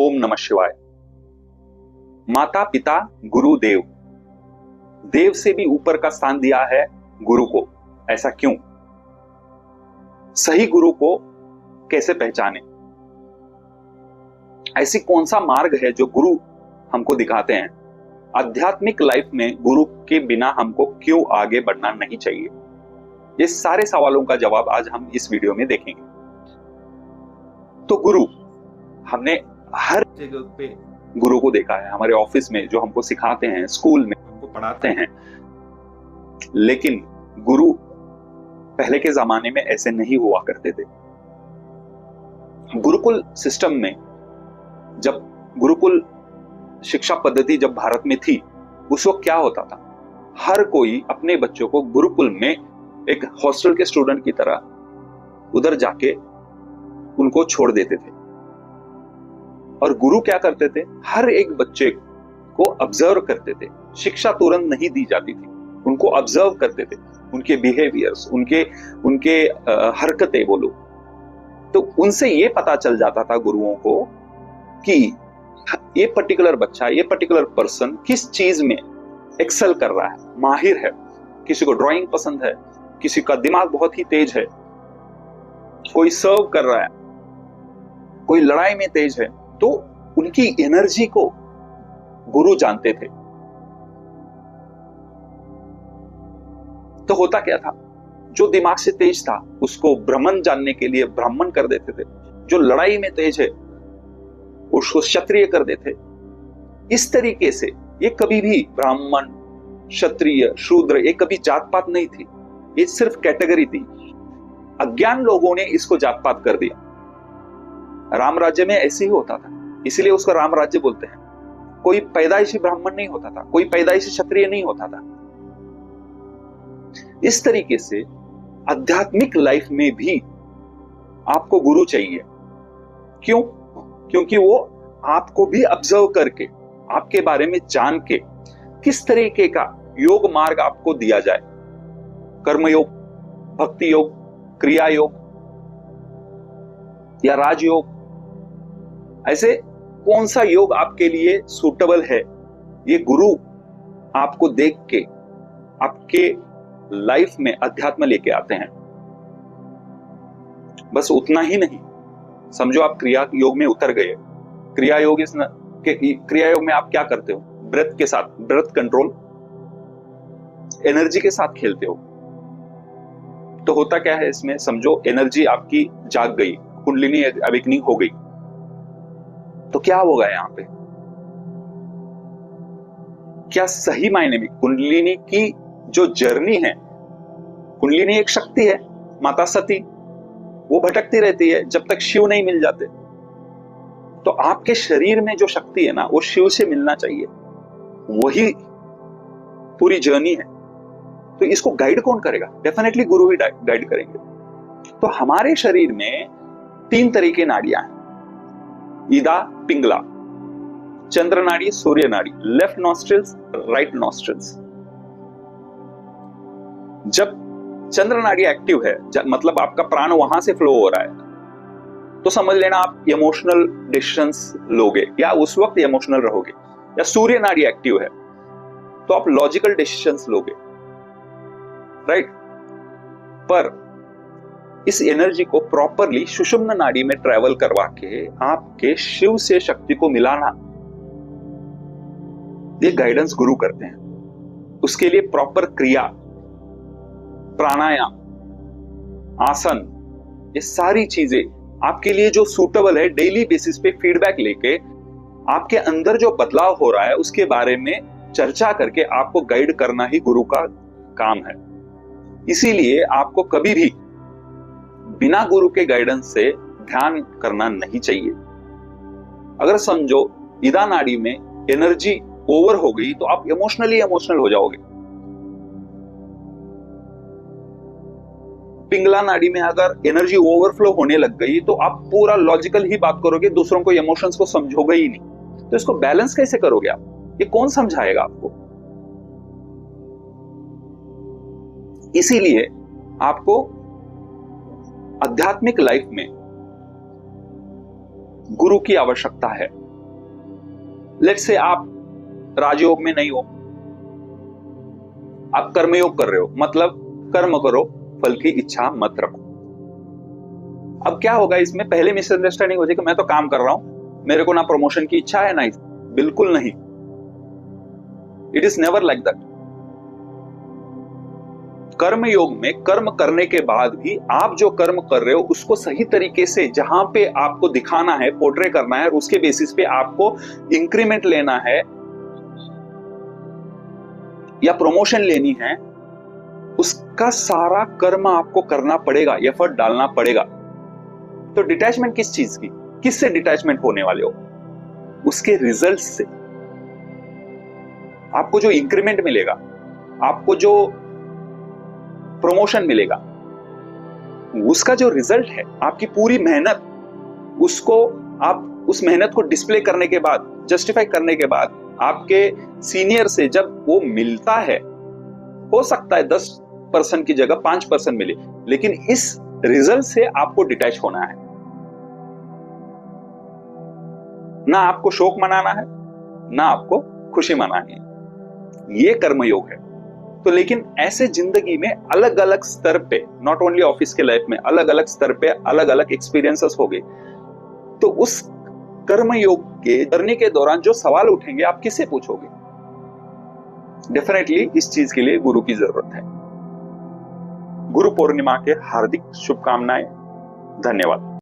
ओम नमः शिवाय। माता पिता गुरु देव, देव से भी ऊपर का स्थान दिया है गुरु को। ऐसा क्यों? सही गुरु को कैसे पहचाने? ऐसी कौन सा मार्ग है जो गुरु हमको दिखाते हैं? आध्यात्मिक लाइफ में गुरु के बिना हमको क्यों आगे बढ़ना नहीं चाहिए? ये सारे सवालों का जवाब आज हम इस वीडियो में देखेंगे। तो गुरु, हमने हर जगह पे गुरु को देखा है। हमारे ऑफिस में जो हमको सिखाते हैं, स्कूल में हमको पढ़ाते हैं, लेकिन गुरु पहले के जमाने में ऐसे नहीं हुआ करते थे। गुरुकुल सिस्टम में, जब गुरुकुल शिक्षा पद्धति जब भारत में थी, उस वक्त क्या होता था? हर कोई अपने बच्चों को गुरुकुल में एक हॉस्टल के स्टूडेंट की तरह उधर जाके उनको छोड़ देते थे। और गुरु क्या करते थे? हर एक बच्चे को ऑब्जर्व करते थे। शिक्षा तुरंत नहीं दी जाती थी, उनको ऑब्जर्व करते थे, उनके बिहेवियर्स, उनके हरकतें बोलो, तो उनसे ये पता चल जाता था गुरुओं को कि ये पर्टिकुलर बच्चा, ये पर्टिकुलर पर्सन किस चीज में एक्सेल कर रहा है, माहिर है। किसी को ड्राइंग पसंद है, किसी का दिमाग बहुत ही तेज है, कोई सर्व कर रहा है, कोई लड़ाई में तेज है। तो उनकी एनर्जी को गुरु जानते थे। तो होता क्या था? जो दिमाग से तेज था उसको ब्राह्मण जानने के लिए ब्राह्मण कर देते थे, जो लड़ाई में तेज है उसको क्षत्रिय कर देते। इस तरीके से ये कभी भी ब्राह्मण, क्षत्रिय, शूद्र, ये कभी जात पात नहीं थी, ये सिर्फ कैटेगरी थी। अज्ञान लोगों ने इसको जात पात कर दिया। राम राज्य में ऐसे ही होता था, इसीलिए उसको राम राज्य बोलते हैं। कोई पैदाइशी ब्राह्मण नहीं होता था, कोई पैदाइशी क्षत्रिय नहीं होता था। इस तरीके से आध्यात्मिक लाइफ में भी आपको गुरु चाहिए। क्यों? क्योंकि वो आपको भी ऑब्जर्व करके, आपके बारे में जान के, किस तरीके का योग मार्ग आपको दिया जाए, कर्मयोग, भक्ति योग, क्रिया योग या राजयोग, ऐसे कौन सा योग आपके लिए सूटेबल है, ये गुरु आपको देख के आपके लाइफ में अध्यात्म लेके आते हैं। बस उतना ही नहीं, समझो आप क्रिया योग में उतर गए। क्रिया योग में आप क्या करते हो? ब्रेथ के साथ, ब्रेथ कंट्रोल, एनर्जी के साथ खेलते हो। तो होता क्या है इसमें? समझो एनर्जी आपकी जाग गई, कुंडलिनी अवेकनिंग हो गई, तो क्या होगा यहां पे? क्या सही मायने में कुंडलिनी की जो जर्नी है, कुंडलिनी एक शक्ति है, माता सती, वो भटकती रहती है जब तक शिव नहीं मिल जाते। तो आपके शरीर में जो शक्ति है ना, वो शिव से मिलना चाहिए, वही पूरी जर्नी है। तो इसको गाइड कौन करेगा? डेफिनेटली गुरु ही गाइड करेंगे। तो हमारे शरीर में 3 तरह की नाड़ियां हैं: ईदा, पिंगला, चंद्र नाड़ी, सूर्य नाड़ी, लेफ्ट नॉस्ट्रिल्स, राइट नॉस्ट्रिल्स। जब चंद्र नाड़ी एक्टिव है, मतलब आपका प्राण वहां से फ्लो हो रहा है, तो समझ लेना आप इमोशनल डिसीजंस लोगे या उस वक्त इमोशनल रहोगे। या सूर्य नाड़ी एक्टिव है तो आप लॉजिकल डिसीजंस लोगे, राइट? पर इस एनर्जी को प्रॉपरली सुषुम्ना नाड़ी में ट्रेवल करवा के आपके शिव से शक्ति को मिलाना, ये गाइडेंस गुरु करते हैं। उसके लिए प्रॉपर क्रिया, प्राणायाम, आसन, ये सारी चीजें आपके लिए जो सूटेबल है, डेली बेसिस पे फीडबैक लेके आपके अंदर जो बदलाव हो रहा है उसके बारे में चर्चा करके आपको गाइड करना ही गुरु का काम है। इसीलिए आपको कभी भी बिना गुरु के गाइडेंस से ध्यान करना नहीं चाहिए। अगर समझो ईदा नाड़ी में एनर्जी ओवर हो गई तो आप इमोशनल हो जाओगे। पिंगला नाड़ी में अगर एनर्जी ओवरफ्लो होने लग गई तो आप पूरा लॉजिकल ही बात करोगे, दूसरों को इमोशंस को समझोगे ही नहीं। तो इसको बैलेंस कैसे करोगे आप? ये कौन समझाएगा आपको? इसीलिए आपको आध्यात्मिक लाइफ में गुरु की आवश्यकता है। लेट्स से आप राजयोग में नहीं हो, आप कर्मयोग कर रहे हो, मतलब कर्म करो, फल की इच्छा मत रखो। अब क्या होगा इसमें, पहले मिसअंडरस्टैंडिंग हो जाएगी, मैं तो काम कर रहा हूं, मेरे को ना प्रमोशन की इच्छा है ना, बिल्कुल नहीं। It is never like that. कर्म योग में कर्म करने के बाद भी आप जो कर्म कर रहे हो उसको सही तरीके से जहां पे आपको दिखाना है, पोर्ट्रे करना है, उसके बेसिस पे आपको इंक्रीमेंट लेना है या प्रमोशन लेनी है, उसका सारा कर्म आपको करना पड़ेगा, एफर्ट डालना पड़ेगा। तो डिटैचमेंट किस चीज की, किससे डिटैचमेंट होने वाले हो? उसके रिजल्ट से। आपको जो इंक्रीमेंट मिलेगा, आपको जो प्रमोशन मिलेगा, उसका जो रिजल्ट है, आपकी पूरी मेहनत, उसको आप उस मेहनत को डिस्प्ले करने के बाद, जस्टिफाई करने के बाद, आपके सीनियर से जब वो मिलता है, हो सकता है 10% की जगह 5% मिले, लेकिन इस रिजल्ट से आपको डिटैच होना है। ना आपको शोक मनाना है, ना आपको खुशी मनानी है। ये कर्मयोग है। तो लेकिन ऐसे जिंदगी में अलग अलग स्तर पे, नॉट ओनली ऑफिस के लाइफ में, अलग अलग स्तर पे अलग अलग एक्सपीरियंसेस हो गए। तो उस कर्मयोग के जर्नी के दौरान जो सवाल उठेंगे, आप किससे पूछोगे? डेफिनेटली इस चीज के लिए गुरु की जरूरत है। गुरु पूर्णिमा के हार्दिक शुभकामनाएं। धन्यवाद।